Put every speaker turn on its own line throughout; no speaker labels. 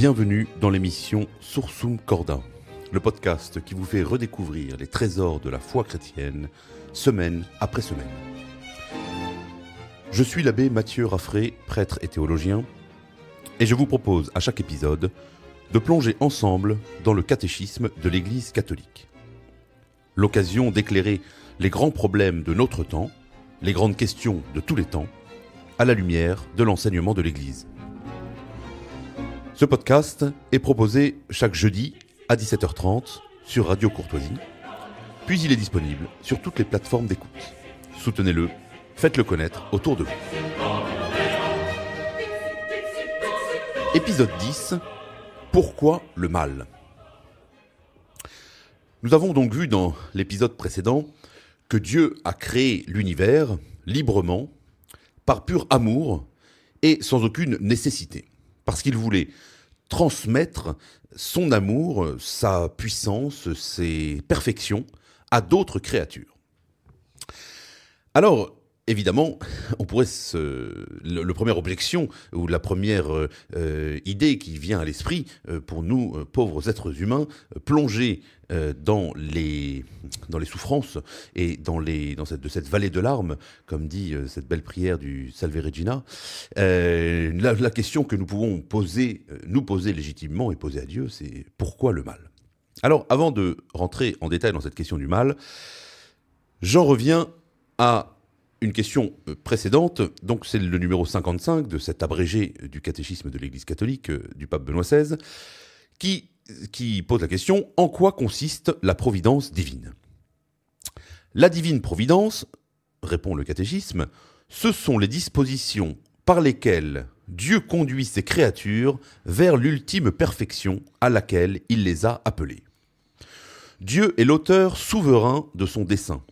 Bienvenue dans l'émission Sursum Corda, le podcast qui vous fait redécouvrir les trésors de la foi chrétienne, semaine après semaine. Je suis l'abbé Mathieu Raffray, prêtre et théologien, et je vous propose à chaque épisode de plonger ensemble dans le catéchisme de l'Église catholique. L'occasion d'éclairer les grands problèmes de notre temps, les grandes questions de tous les temps, à la lumière de l'enseignement de l'Église. Ce podcast est proposé chaque jeudi à 17h30 sur Radio Courtoisie, puis il est disponible sur toutes les plateformes d'écoute. Soutenez-le, faites-le connaître autour de vous. Épisode 10. Pourquoi le mal ? Nous avons donc vu dans l'épisode précédent que Dieu a créé l'univers librement, par pur amour et sans aucune nécessité, parce qu'il voulait transmettre son amour, sa puissance, ses perfections à d'autres créatures. Alors, évidemment, on pourrait la première objection ou la première idée qui vient à l'esprit pour nous, pauvres êtres humains, plongés dans les souffrances et de cette vallée de larmes, comme dit cette belle prière du Salve Regina, la question que nous pouvons nous poser légitimement et poser à Dieu, c'est pourquoi le mal ? Alors, avant de rentrer en détail dans cette question du mal, j'en reviens à une question précédente, donc c'est le numéro 55 de cet abrégé du catéchisme de l'Église catholique du pape Benoît XVI, qui pose la question « En quoi consiste la providence divine ?» La divine providence, répond le catéchisme, ce sont les dispositions par lesquelles Dieu conduit ses créatures vers l'ultime perfection à laquelle il les a appelées. Dieu est l'auteur souverain de son dessein.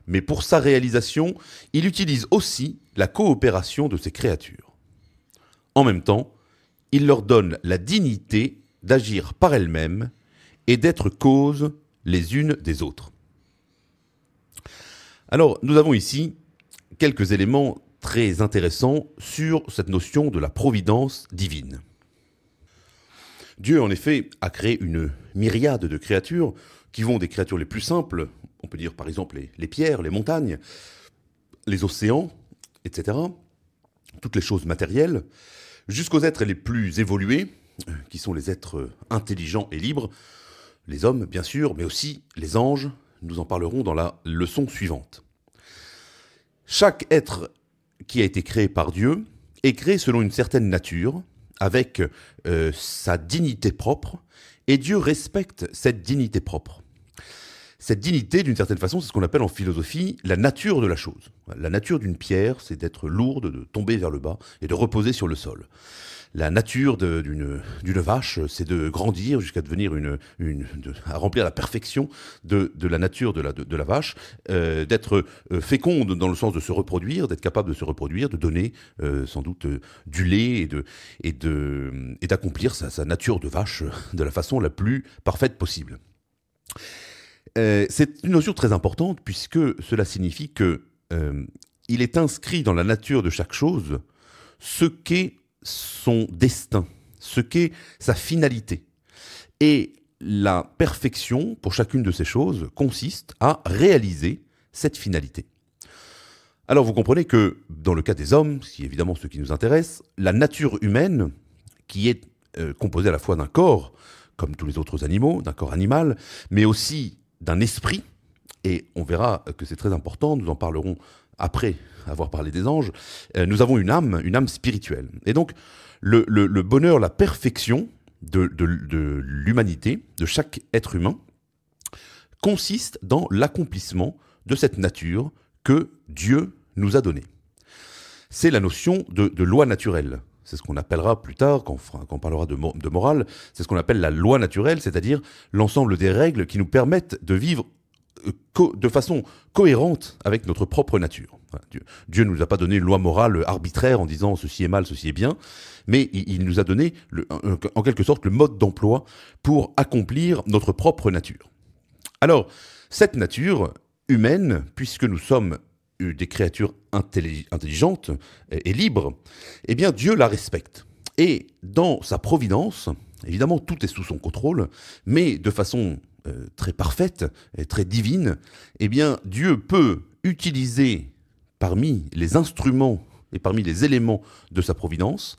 Mais pour sa réalisation, il utilise aussi la coopération de ses créatures. En même temps, il leur donne la dignité d'agir par elles-mêmes et d'être causes les unes des autres. Alors, nous avons ici quelques éléments très intéressants sur cette notion de la providence divine. Dieu, en effet, a créé une myriade de créatures qui vont des créatures les plus simples, on peut dire par exemple les pierres, les montagnes, les océans, etc., toutes les choses matérielles, jusqu'aux êtres les plus évolués, qui sont les êtres intelligents et libres, les hommes bien sûr, mais aussi les anges, nous en parlerons dans la leçon suivante. Chaque être qui a été créé par Dieu est créé selon une certaine nature, avec sa dignité propre, et Dieu respecte cette dignité propre. Cette dignité, d'une certaine façon, c'est ce qu'on appelle en philosophie la nature de la chose. La nature d'une pierre, c'est d'être lourde, de tomber vers le bas et de reposer sur le sol. La nature d'une vache, c'est de grandir jusqu'à devenir à remplir la perfection de la nature de la vache, d'être féconde dans le sens de se reproduire, d'être capable de se reproduire, de donner sans doute du lait et d'accomplir sa nature de vache de la façon la plus parfaite possible. C'est une notion très importante puisque cela signifie que il est inscrit dans la nature de chaque chose ce qu'est son destin, ce qu'est sa finalité. Et la perfection pour chacune de ces choses consiste à réaliser cette finalité. Alors vous comprenez que dans le cas des hommes, ce qui est évidemment ce qui nous intéresse, la nature humaine, qui est composée à la fois d'un corps, comme tous les autres animaux, d'un corps animal, mais aussi d'un esprit, et on verra que c'est très important, nous en parlerons après avoir parlé des anges, nous avons une âme spirituelle. Et donc, le bonheur, la perfection de l'humanité, de chaque être humain, consiste dans l'accomplissement de cette nature que Dieu nous a donnée. C'est la notion de loi naturelle. C'est ce qu'on appellera plus tard, quand on parlera de morale, c'est ce qu'on appelle la loi naturelle, c'est-à-dire l'ensemble des règles qui nous permettent de vivre de façon cohérente avec notre propre nature. Dieu ne nous a pas donné une loi morale arbitraire en disant ceci est mal, ceci est bien, mais il nous a donné en quelque sorte le mode d'emploi pour accomplir notre propre nature. Alors, cette nature humaine, puisque nous sommes des créatures intelligentes et libres, eh bien Dieu la respecte. Et dans sa providence, évidemment, tout est sous son contrôle, mais de façon très parfaite et très divine, eh bien, Dieu peut utiliser parmi les instruments et parmi les éléments de sa providence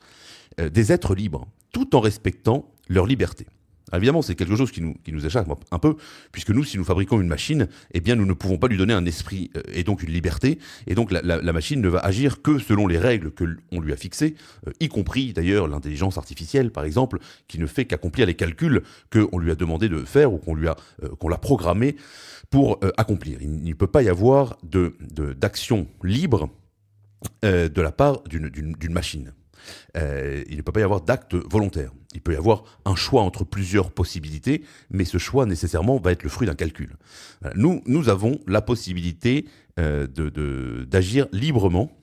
des êtres libres, tout en respectant leur liberté. Alors évidemment, c'est quelque chose qui nous échappe un peu, puisque nous, si nous fabriquons une machine, eh bien, nous ne pouvons pas lui donner un esprit et donc une liberté, et donc la machine ne va agir que selon les règles qu'on lui a fixées, y compris d'ailleurs l'intelligence artificielle, par exemple, qui ne fait qu'accomplir les calculs qu'on lui a demandé de faire ou qu'on l'a programmé pour accomplir. Il ne peut pas y avoir d'action libre de la part d'une machine. Il ne peut pas y avoir d'acte volontaire. Il peut y avoir un choix entre plusieurs possibilités, mais ce choix nécessairement va être le fruit d'un calcul. Nous avons la possibilité d'agir librement,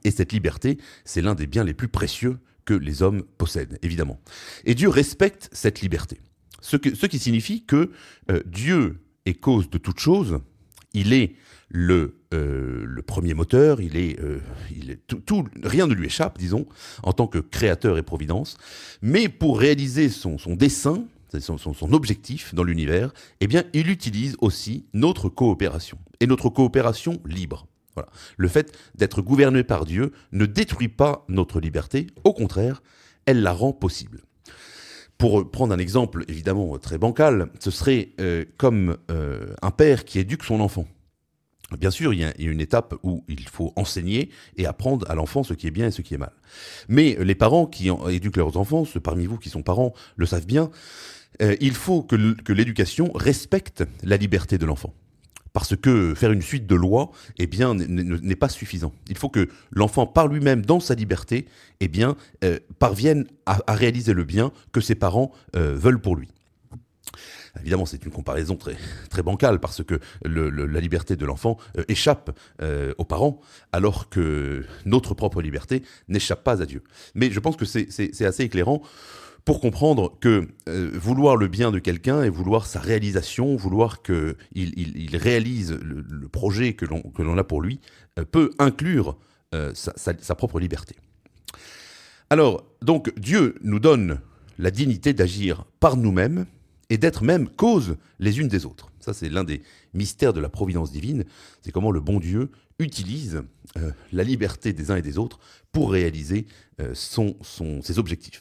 et cette liberté, c'est l'un des biens les plus précieux que les hommes possèdent, évidemment. Et Dieu respecte cette liberté. Ce qui signifie que Dieu est cause de toute chose, il est le premier moteur, rien ne lui échappe, disons, en tant que créateur et providence. Mais pour réaliser son dessein, son objectif dans l'univers, eh bien, il utilise aussi notre coopération, et notre coopération libre. Voilà. Le fait d'être gouverné par Dieu ne détruit pas notre liberté, au contraire, elle la rend possible. Pour prendre un exemple évidemment très bancal, ce serait comme un père qui éduque son enfant. Bien sûr, il y a une étape où il faut enseigner et apprendre à l'enfant ce qui est bien et ce qui est mal. Mais les parents qui éduquent leurs enfants, ceux parmi vous qui sont parents le savent bien, il faut que l'éducation respecte la liberté de l'enfant. Parce que faire une suite de lois, eh bien, n'est pas suffisant. Il faut que l'enfant, par lui-même, dans sa liberté, eh bien, parvienne à réaliser le bien que ses parents veulent pour lui. Évidemment, c'est une comparaison très, très bancale parce que la liberté de l'enfant échappe aux parents, alors que notre propre liberté n'échappe pas à Dieu. Mais je pense que c'est assez éclairant pour comprendre que vouloir le bien de quelqu'un et vouloir sa réalisation, vouloir qu'il réalise le projet que l'on a pour lui, peut inclure sa propre liberté. Alors, donc, Dieu nous donne la dignité d'agir par nous-mêmes, et d'être même cause les unes des autres. Ça, c'est l'un des mystères de la providence divine, c'est comment le bon Dieu utilise la liberté des uns et des autres pour réaliser ses objectifs.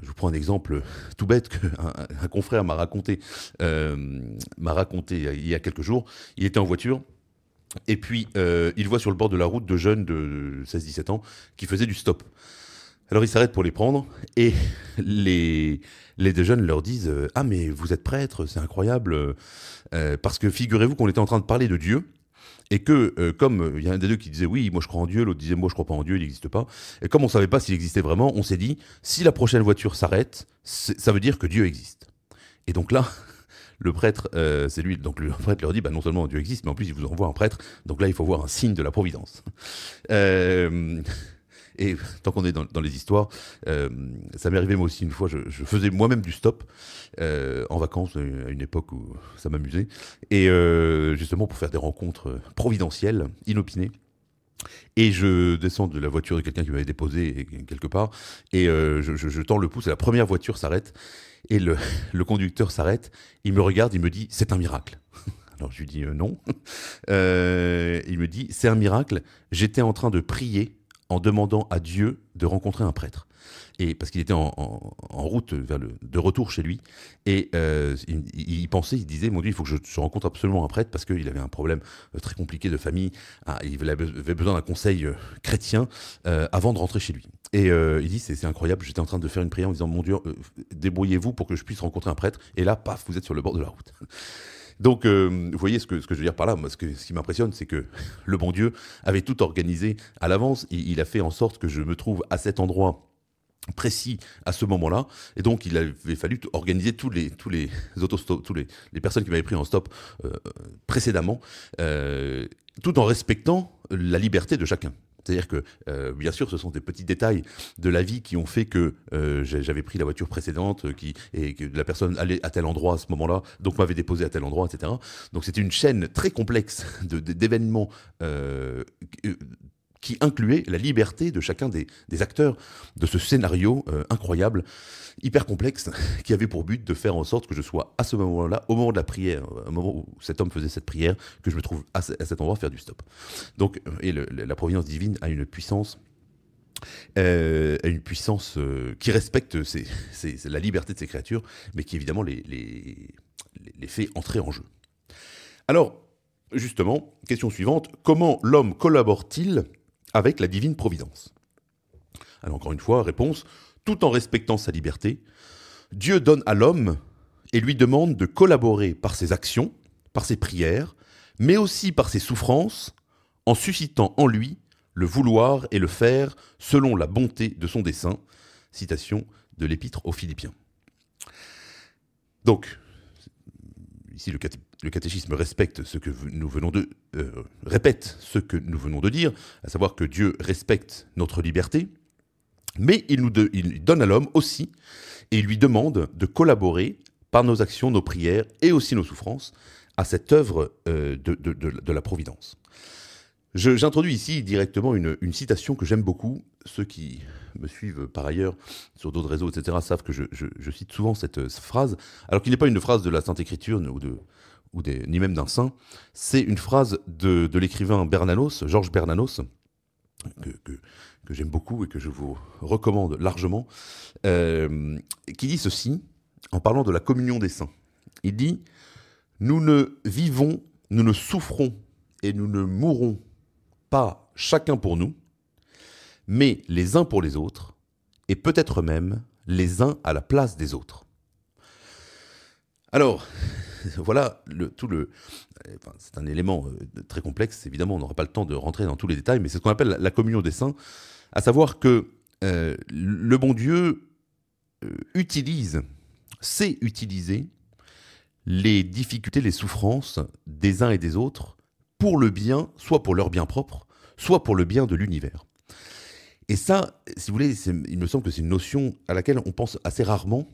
Je vous prends un exemple tout bête qu'un confrère m'a raconté il y a quelques jours. Il était en voiture, et puis il voit sur le bord de la route deux jeunes de 16-17 ans qui faisaient du stop. Alors ils s'arrêtent pour les prendre, et les deux jeunes leur disent « Ah mais vous êtes prêtre, c'est incroyable, parce que figurez-vous qu'on était en train de parler de Dieu, et que comme il y a un des deux qui disait « Oui, moi je crois en Dieu », l'autre disait « Moi je crois pas en Dieu, il n'existe pas », et comme on ne savait pas s'il existait vraiment, on s'est dit « Si la prochaine voiture s'arrête, ça veut dire que Dieu existe ». Et donc là, le prêtre, c'est lui, donc le prêtre leur dit bah, « Non seulement Dieu existe, mais en plus il vous envoie un prêtre, donc là il faut voir un signe de la providence ». Et tant qu'on est dans les histoires, ça m'est arrivé moi aussi une fois, je faisais moi-même du stop en vacances à une époque où ça m'amusait, et justement pour faire des rencontres providentielles, inopinées. Et je descends de la voiture de quelqu'un qui m'avait déposé quelque part, et je tends le pouce, et la première voiture s'arrête, et le conducteur s'arrête, il me regarde, il me dit « C'est un miracle ». Alors je lui dis non. Il me dit « C'est un miracle, j'étais en train de prier en demandant à Dieu de rencontrer un prêtre ». Et parce qu'il était en route de retour chez lui, et il pensait, il disait, mon Dieu, il faut que je rencontre absolument un prêtre, parce qu'il avait un problème très compliqué de famille, il avait besoin d'un conseil chrétien avant de rentrer chez lui. Et il dit, c'est incroyable, j'étais en train de faire une prière en disant, mon Dieu, débrouillez-vous pour que je puisse rencontrer un prêtre, et là, paf, vous êtes sur le bord de la route. Donc, vous voyez ce que je veux dire par là. Moi, ce qui m'impressionne, c'est que le bon Dieu avait tout organisé à l'avance. Il a fait en sorte que je me trouve à cet endroit précis à ce moment-là, et donc il avait fallu organiser tous les autostops, les personnes qui m'avaient pris en stop précédemment, tout en respectant la liberté de chacun. C'est-à-dire que, bien sûr, ce sont des petits détails de la vie qui ont fait que j'avais pris la voiture précédente et que la personne allait à tel endroit à ce moment-là, donc m'avait déposé à tel endroit, etc. Donc c'était une chaîne très complexe d'événements qui incluait la liberté de chacun des acteurs de ce scénario incroyable, hyper complexe, qui avait pour but de faire en sorte que je sois à ce moment-là, au moment de la prière, au moment où cet homme faisait cette prière, que je me trouve à cet endroit faire du stop. Donc, et la providence divine a une puissance qui respecte la liberté de ces créatures, mais qui évidemment les fait entrer en jeu. Alors, justement, question suivante, comment l'homme collabore-t-il avec la divine providence? Alors encore une fois, réponse, tout en respectant sa liberté, Dieu donne à l'homme et lui demande de collaborer par ses actions, par ses prières, mais aussi par ses souffrances, en suscitant en lui le vouloir et le faire selon la bonté de son dessein. Citation de l'Épître aux Philippiens. Donc, ici le catéchisme répète ce que nous venons de dire, à savoir que Dieu respecte notre liberté, mais il donne à l'homme aussi, et il lui demande de par nos actions, nos prières et aussi nos souffrances, à cette œuvre de la providence. J'introduis ici directement une citation que j'aime beaucoup. Ceux qui me suivent par ailleurs sur d'autres réseaux, etc., savent que je cite souvent cette phrase, alors qu'il n'est pas une phrase de la Sainte Écriture ni même d'un saint. C'est une phrase de l'écrivain Bernanos, Georges Bernanos, que j'aime beaucoup et que je vous recommande largement, qui dit ceci, en parlant de la communion des saints. Il dit « Nous ne vivons, nous ne souffrons et nous ne mourrons pas chacun pour nous, mais les uns pour les autres, et peut-être même les uns à la place des autres. » Alors, voilà, c'est un élément très complexe, évidemment on n'aura pas le temps de rentrer dans tous les détails, mais c'est ce qu'on appelle la communion des saints, à savoir que le bon Dieu sait utiliser les difficultés, les souffrances des uns et des autres pour le bien, soit pour leur bien propre, soit pour le bien de l'univers. Et ça, si vous voulez, il me semble que c'est une notion à laquelle on pense assez rarement,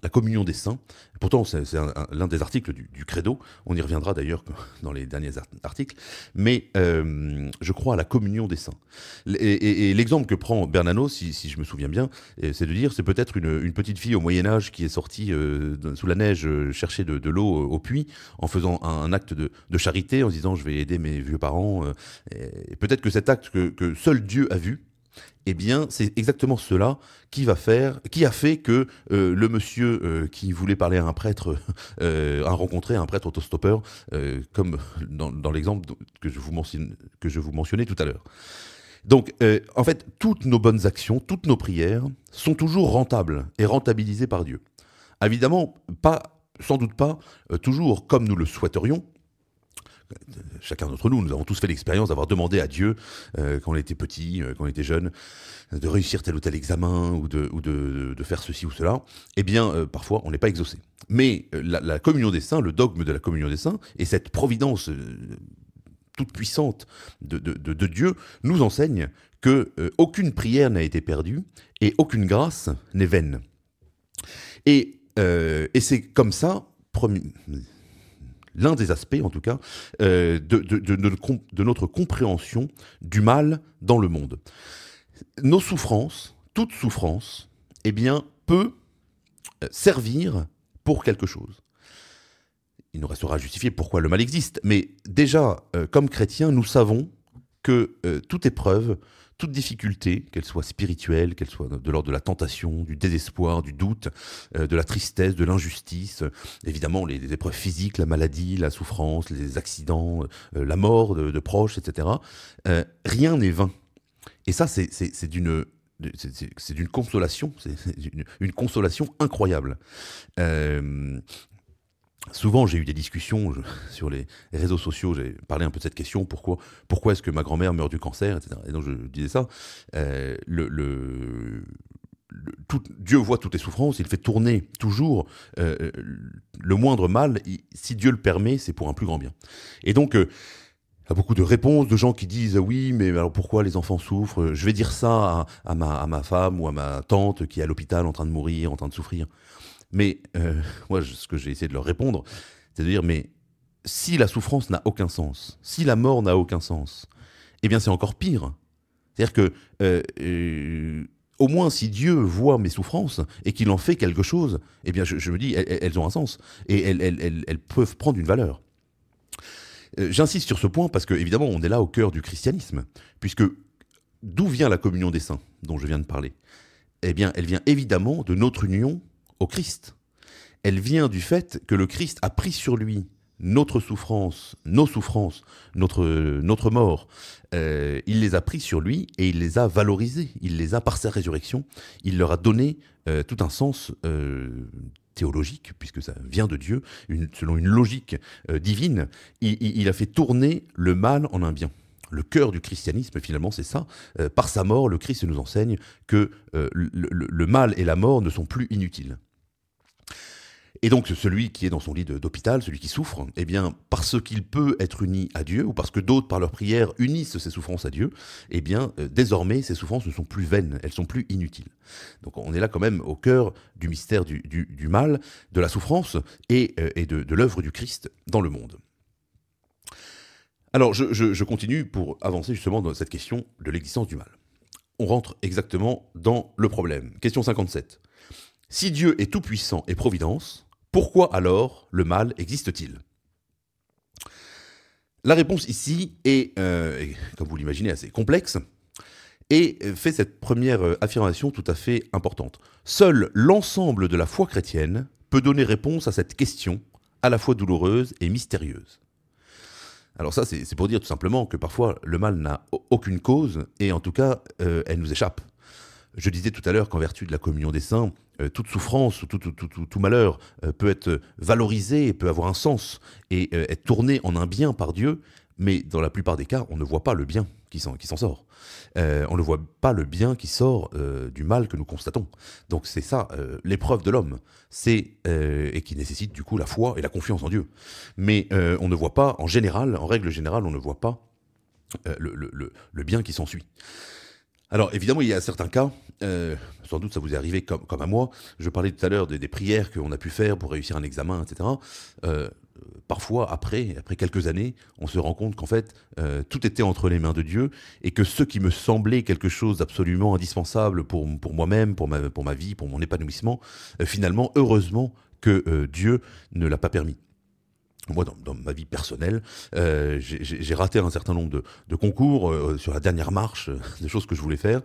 la communion des saints. Pourtant, c'est l'un des articles du Credo. On y reviendra d'ailleurs dans les derniers articles. Mais je crois à la communion des saints. Et l'exemple que prend Bernanos, si je me souviens bien, c'est de dire c'est peut-être une petite fille au Moyen-Âge qui est sortie sous la neige chercher de l'eau au puits en faisant un acte de charité, en se disant je vais aider mes vieux parents. Et peut-être que cet acte que seul Dieu a vu, eh bien, c'est exactement cela qui a fait que le monsieur qui voulait parler à un prêtre a rencontré un prêtre autostoppeur, comme dans l'exemple que je vous mentionnais tout à l'heure. Donc, en fait, toutes nos bonnes actions, toutes nos prières sont toujours rentables et rentabilisées par Dieu. Évidemment, sans doute pas toujours comme nous le souhaiterions. Chacun d'entre nous avons tous fait l'expérience d'avoir demandé à Dieu, quand on était petit, quand on était jeune, de réussir tel ou tel examen ou de faire ceci ou cela. Eh bien, parfois, on n'est pas exaucé. Mais la communion des saints, le dogme de la communion des saints, et cette providence toute puissante de Dieu nous enseigne que aucune prière n'a été perdue et aucune grâce n'est vaine. Et c'est comme ça, l'un des aspects, en tout cas, de notre compréhension du mal dans le monde. Nos souffrances, toute souffrance, eh bien, peut servir pour quelque chose. Il nous restera à justifier pourquoi le mal existe, mais déjà, comme chrétiens, nous savons que toute épreuve, toute difficulté, qu'elle soit spirituelle, qu'elle soit de l'ordre de la tentation, du désespoir, du doute, de la tristesse, de l'injustice, évidemment les épreuves physiques, la maladie, la souffrance, les accidents, la mort de proches, etc. Rien n'est vain. Et ça, c'est d'une consolation, c'est une consolation incroyable. Souvent, j'ai eu des discussions sur les réseaux sociaux, j'ai parlé un peu de cette question, pourquoi est-ce que ma grand-mère meurt du cancer, etc. Et donc je disais ça, Dieu voit toutes les souffrances, il fait tourner toujours le moindre mal, si Dieu le permet, c'est pour un plus grand bien. Et donc, il y a beaucoup de réponses de gens qui disent oui, mais alors pourquoi les enfants souffrent? Je vais dire ça à ma femme ou à ma tante qui est à l'hôpital en train de mourir, en train de souffrir. Mais moi, ce que j'ai essayé de leur répondre, c'est de dire, mais si la souffrance n'a aucun sens, si la mort n'a aucun sens, eh bien c'est encore pire, C'est-à-dire que, au moins, si Dieu voit mes souffrances et qu'il en fait quelque chose, eh bien, je me dis, elles ont un sens et elles peuvent prendre une valeur. J'insiste sur ce point parce que, évidemment, on est là au cœur du christianisme, puisque d'où vient la communion des saints dont je viens de parler? Eh bien, elle vient évidemment de notre union au Christ. Elle vient du fait que le Christ a pris sur lui notre souffrance, nos souffrances, notre mort. Il les a pris sur lui et il les a valorisés. Il les a, par sa résurrection, il leur a donné tout un sens théologique, puisque ça vient de Dieu, selon une logique divine. Il a fait tourner le mal en un bien. Le cœur du christianisme, finalement, c'est ça. Par sa mort, le Christ nous enseigne que le mal et la mort ne sont plus inutiles. Et donc celui qui est dans son lit d'hôpital, celui qui souffre, eh bien, parce qu'il peut être uni à Dieu, ou parce que d'autres, par leur prière, unissent ses souffrances à Dieu, eh bien, désormais, ces souffrances ne sont plus vaines, elles sont plus inutiles. Donc on est là quand même au cœur du mystère du mal, de la souffrance et de l'œuvre du Christ dans le monde. Alors je continue pour avancer justement dans cette question de l'existence du mal. On rentre exactement dans le problème. Question 57. Si Dieu est tout-puissant et providence, pourquoi alors le mal existe-t-il? La réponse ici est, comme vous l'imaginez, assez complexe et fait cette première affirmation tout à fait importante. Seul l'ensemble de la foi chrétienne peut donner réponse à cette question à la fois douloureuse et mystérieuse. Alors ça, c'est pour dire tout simplement que parfois le mal n'a aucune cause et en tout cas, elle nous échappe. Je disais tout à l'heure qu'en vertu de la communion des saints, toute souffrance ou tout malheur peut être valorisé et peut avoir un sens et être tourné en un bien par Dieu, mais dans la plupart des cas, on ne voit pas le bien qui s'en sort. On ne voit pas le bien qui sort du mal que nous constatons. Donc c'est ça, l'épreuve de l'homme, et qui nécessite du coup la foi et la confiance en Dieu. Mais on ne voit pas, en règle générale, on ne voit pas le bien qui s'ensuit. Alors évidemment, il y a certains cas, sans doute ça vous est arrivé comme à moi, je parlais tout à l'heure des prières qu'on a pu faire pour réussir un examen, etc. Parfois, après quelques années, on se rend compte qu'en fait, tout était entre les mains de Dieu et que ce qui me semblait quelque chose d'absolument indispensable pour moi-même, pour ma vie, pour mon épanouissement, finalement, heureusement que Dieu ne l'a pas permis. Moi, dans ma vie personnelle, j'ai raté un certain nombre de concours sur la dernière marche, des choses que je voulais faire.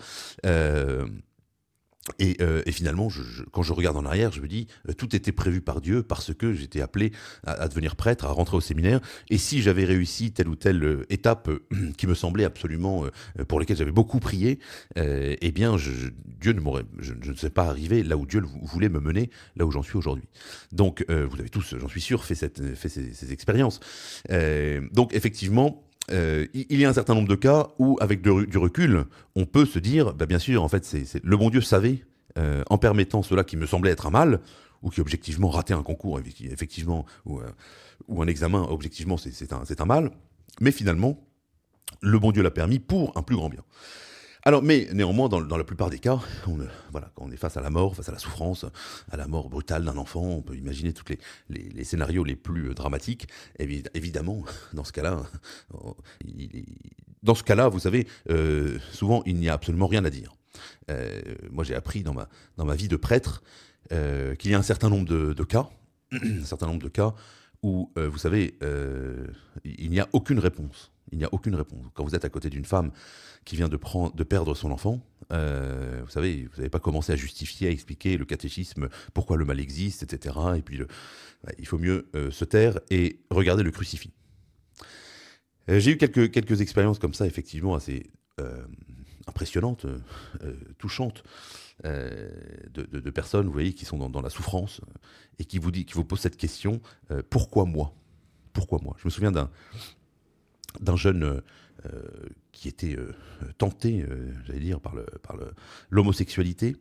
Et finalement, quand je regarde en arrière, je me dis, tout était prévu par Dieu parce que j'étais appelé à devenir prêtre, à rentrer au séminaire. Et si j'avais réussi telle ou telle étape qui me semblait absolument, pour laquelle j'avais beaucoup prié, eh bien, je ne sais pas arrivé là où Dieu voulait me mener, là où j'en suis aujourd'hui. Donc, vous avez tous, j'en suis sûr, fait ces expériences. Donc, effectivement, il y a un certain nombre de cas où, avec du recul, on peut se dire, bah bien sûr, en fait, le bon Dieu savait, en permettant cela qui me semblait être un mal, ou qui objectivement ratait un concours, effectivement, ou un examen, objectivement, c'est un mal, mais finalement, le bon Dieu l'a permis pour un plus grand bien. Alors, mais néanmoins, dans la plupart des cas, voilà, quand on est face à la mort, face à la souffrance, à la mort brutale d'un enfant, on peut imaginer tous les scénarios les plus dramatiques. Évidemment, dans ce cas-là, vous savez, souvent, il n'y a absolument rien à dire. Moi, j'ai appris dans ma vie de prêtre qu'il y a un certain nombre de cas, un certain nombre de cas où, vous savez, il n'y a aucune réponse. Il n'y a aucune réponse. Quand vous êtes à côté d'une femme qui vient de perdre son enfant, vous savez, vous n'avez pas commencé à justifier, à expliquer le catéchisme, pourquoi le mal existe, etc. Et puis, il faut mieux se taire et regarder le crucifix. J'ai eu quelques expériences comme ça, effectivement, assez impressionnantes, touchantes, de personnes, vous voyez, qui sont dans la souffrance et qui vous posent cette question, pourquoi moi? Pourquoi moi? Je me souviens d'un jeune qui était tenté, j'allais dire, par l'homosexualité.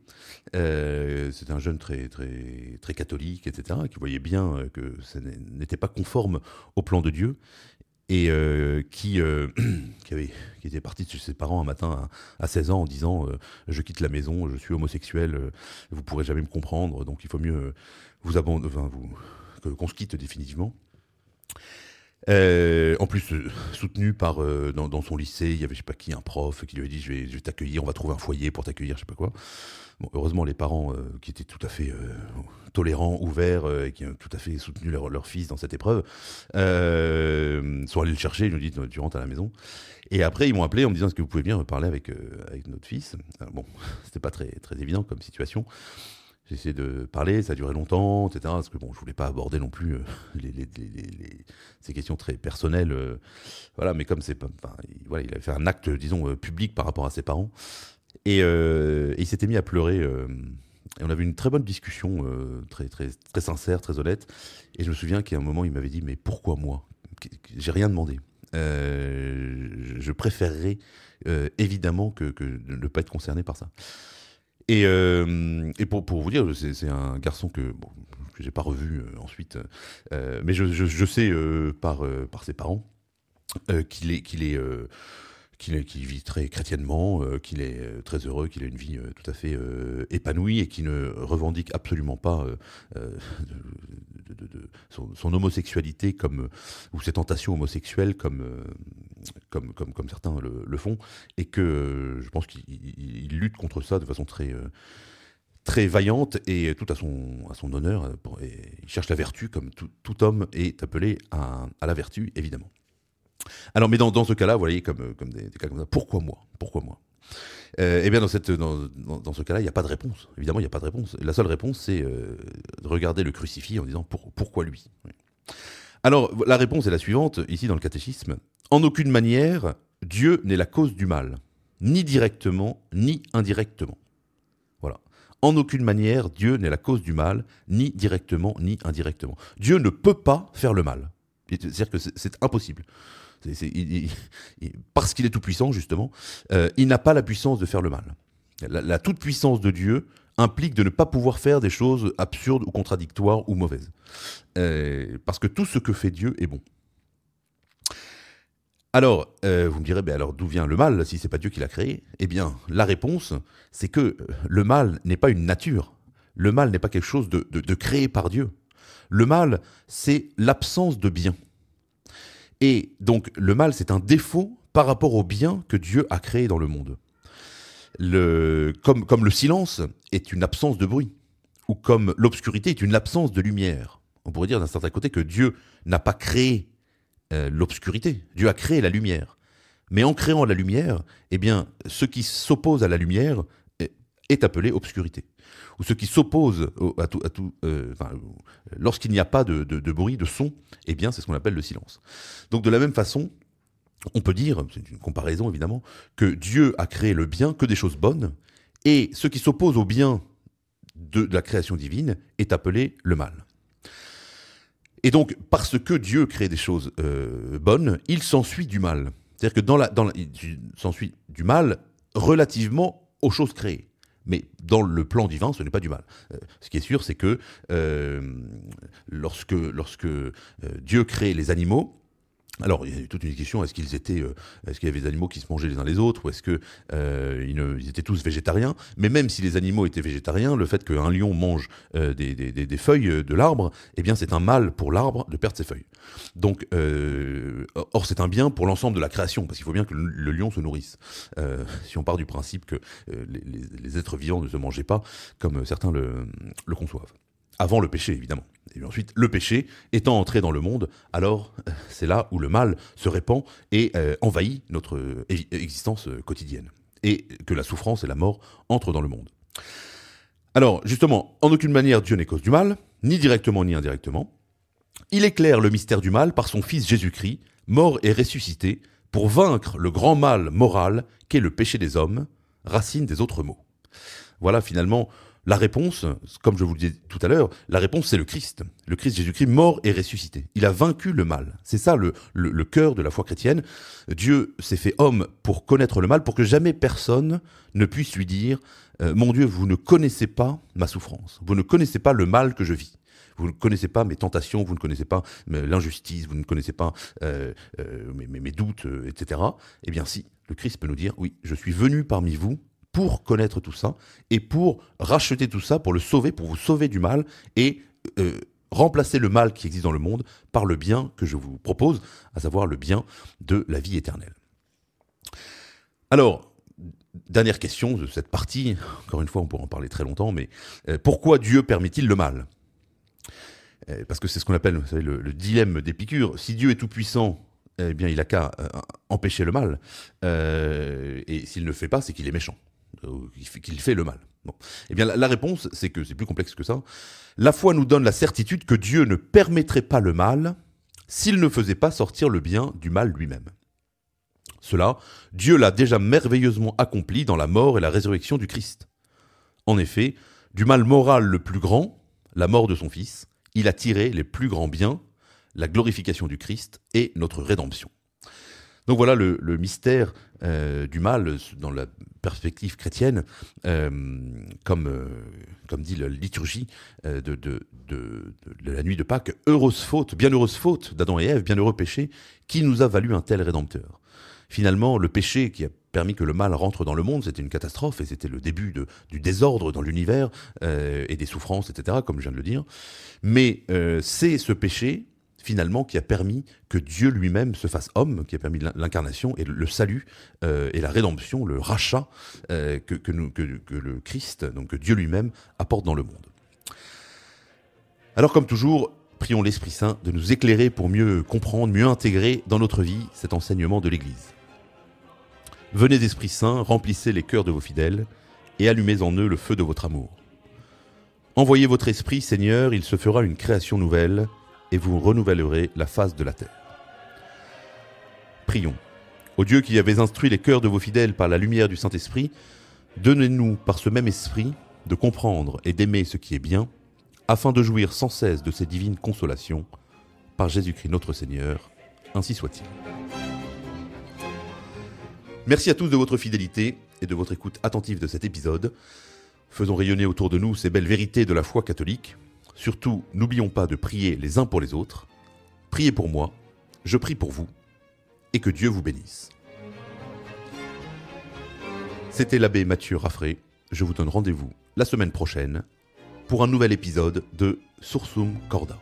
C'était un jeune très, très, très catholique, etc., qui voyait bien que ça n'était pas conforme au plan de Dieu, et qui était parti de chez ses parents un matin à 16 ans en disant je quitte la maison, je suis homosexuel, vous pourrez jamais me comprendre, donc il faut mieux qu'on se quitte définitivement. En plus, soutenu par dans son lycée, il y avait je sais pas qui, un prof qui lui avait dit je vais t'accueillir, on va trouver un foyer pour t'accueillir, je sais pas quoi. Bon, heureusement, les parents qui étaient tout à fait tolérants, ouverts, et qui ont tout à fait soutenu leur fils dans cette épreuve, sont allés le chercher, ils nous disent tu rentres à la maison. Et après, ils m'ont appelé en me disant est-ce que vous pouvez venir parler avec notre fils. Bon, c'était pas très, très évident comme situation. J'ai essayé de parler, ça a duré longtemps, etc. Parce que bon, je voulais pas aborder non plus ces questions très personnelles. Voilà, mais comme c'est pas, enfin, voilà, il avait fait un acte, disons, public par rapport à ses parents. Et il s'était mis à pleurer. Et on avait une très bonne discussion, très, très, très sincère, très honnête. Et je me souviens qu'à un moment, il m'avait dit mais pourquoi moi? J'ai rien demandé. Je préférerais évidemment que de ne pas être concerné par ça. Et pour vous dire, c'est un garçon que j'ai pas revu ensuite, mais je sais par ses parents qu'il vit très chrétiennement, qu'il est très heureux, qu'il a une vie tout à fait épanouie et qui ne revendique absolument pas son homosexualité ou ses tentations homosexuelles comme certains le font, et que je pense qu'il lutte contre ça de façon très, très vaillante et tout à son honneur. Et il cherche la vertu comme tout homme est appelé à la vertu, évidemment. Alors, mais dans ce cas-là, vous voyez, comme des cas comme ça, pourquoi moi? Pourquoi moi? Eh bien, dans ce cas-là, il n'y a pas de réponse. Évidemment, il n'y a pas de réponse. La seule réponse, c'est de regarder le crucifix en disant pourquoi lui? Oui. Alors, la réponse est la suivante, ici dans le catéchisme. En aucune manière, Dieu n'est la cause du mal, ni directement, ni indirectement. Voilà. En aucune manière, Dieu n'est la cause du mal, ni directement, ni indirectement. Dieu ne peut pas faire le mal. C'est-à-dire que c'est impossible. Parce qu'il est tout puissant, justement, il n'a pas la puissance de faire le mal. La toute-puissance de Dieu implique de ne pas pouvoir faire des choses absurdes ou contradictoires ou mauvaises. Parce que tout ce que fait Dieu est bon. Alors, vous me direz, alors d'où vient le mal si c'est pas Dieu qui l'a créé? Eh bien, la réponse, c'est que le mal n'est pas une nature. Le mal n'est pas quelque chose de créé par Dieu. Le mal, c'est l'absence de bien. Et donc, le mal, c'est un défaut par rapport au bien que Dieu a créé dans le monde. Comme le silence est une absence de bruit, ou comme l'obscurité est une absence de lumière. On pourrait dire d'un certain côté que Dieu n'a pas créé l'obscurité, Dieu a créé la lumière. Mais en créant la lumière, eh bien, ce qui s'oppose à la lumière est appelé obscurité. Ou ce qui s'oppose lorsqu'il n'y a pas de bruit, de son, eh bien, c'est ce qu'on appelle le silence. Donc, de la même façon, on peut dire, c'est une comparaison évidemment, que Dieu a créé le bien, que des choses bonnes, et ce qui s'oppose au bien de la création divine est appelé le mal. Et donc, parce que Dieu crée des choses bonnes, il s'ensuit du mal. C'est-à-dire que il s'ensuit du mal relativement aux choses créées. Mais dans le plan divin, ce n'est pas du mal. Ce qui est sûr, c'est que lorsque Dieu crée les animaux, alors il y a eu toute une question, est-ce qu'il y avait des animaux qui se mangeaient les uns les autres, ou est-ce que ils étaient tous végétariens? Mais même si les animaux étaient végétariens, le fait qu'un lion mange des feuilles de l'arbre, eh bien c'est un mal pour l'arbre de perdre ses feuilles. Donc, or c'est un bien pour l'ensemble de la création, parce qu'il faut bien que le lion se nourrisse. Si on part du principe que les êtres vivants ne se mangeaient pas, comme certains le conçoivent. Avant le péché, évidemment. Et ensuite, le péché étant entré dans le monde, alors c'est là où le mal se répand et envahit notre existence quotidienne. Et que la souffrance et la mort entrent dans le monde. Alors, justement, en aucune manière Dieu n'est cause du mal, ni directement ni indirectement. Il éclaire le mystère du mal par son Fils Jésus-Christ, mort et ressuscité, pour vaincre le grand mal moral qu'est le péché des hommes, racine des autres maux. Voilà finalement la réponse, comme je vous le disais tout à l'heure, la réponse c'est le Christ. Le Christ Jésus-Christ mort et ressuscité. Il a vaincu le mal. C'est ça le cœur de la foi chrétienne. Dieu s'est fait homme pour connaître le mal, pour que jamais personne ne puisse lui dire « Mon Dieu, vous ne connaissez pas ma souffrance. Vous ne connaissez pas le mal que je vis. Vous ne connaissez pas mes tentations, vous ne connaissez pas l'injustice, vous ne connaissez pas mes doutes, etc. » Eh bien si, le Christ peut nous dire « Oui, je suis venu parmi vous pour connaître tout ça et pour racheter tout ça, pour le sauver, pour vous sauver du mal et Remplacez le mal qui existe dans le monde par le bien que je vous propose, à savoir le bien de la vie éternelle. Alors, dernière question de cette partie, encore une fois on pourrait en parler très longtemps, mais pourquoi Dieu permet-il le mal ? Parce que c'est ce qu'on appelle, vous savez, le dilemme d'Épicure. Si Dieu est tout-puissant, eh bien il n'a qu'à empêcher le mal, et s'il ne le fait pas, c'est qu'il est méchant, qu'il fait le mal. Bon. Eh bien la réponse, c'est que c'est plus complexe que ça. La foi nous donne la certitude que Dieu ne permettrait pas le mal s'il ne faisait pas sortir le bien du mal lui-même. Cela, Dieu l'a déjà merveilleusement accompli dans la mort et la résurrection du Christ. En effet, du mal moral le plus grand, la mort de son Fils, il a tiré les plus grands biens, la glorification du Christ et notre rédemption. Donc voilà le mystère du mal dans la perspective chrétienne, comme dit la liturgie de la nuit de Pâques. Heureuse faute, bienheureuse faute d'Adam et Ève, bienheureux péché, qui nous a valu un tel rédempteur. Finalement, le péché qui a permis que le mal rentre dans le monde, c'était une catastrophe et c'était le début du désordre dans l'univers et des souffrances, etc., comme je viens de le dire. Mais c'est ce péché, finalement, qui a permis que Dieu lui-même se fasse homme, qui a permis l'incarnation et le salut et la rédemption, le rachat que le Christ, donc que Dieu lui-même, apporte dans le monde. Alors, comme toujours, prions l'Esprit Saint de nous éclairer pour mieux comprendre, mieux intégrer dans notre vie cet enseignement de l'Église. Venez, Esprit Saint, remplissez les cœurs de vos fidèles et allumez en eux le feu de votre amour. Envoyez votre Esprit, Seigneur, il se fera une création nouvelle et vous renouvellerez la face de la terre. Prions. Ô Dieu qui avez instruit les cœurs de vos fidèles par la lumière du Saint-Esprit, donnez-nous par ce même Esprit de comprendre et d'aimer ce qui est bien, afin de jouir sans cesse de ces divines consolations, par Jésus-Christ notre Seigneur, ainsi soit-il. Merci à tous de votre fidélité et de votre écoute attentive de cet épisode. Faisons rayonner autour de nous ces belles vérités de la foi catholique. Surtout, n'oublions pas de prier les uns pour les autres. Priez pour moi, je prie pour vous, et que Dieu vous bénisse. C'était l'abbé Mathieu Raffray. Je vous donne rendez-vous la semaine prochaine pour un nouvel épisode de Sursum Corda.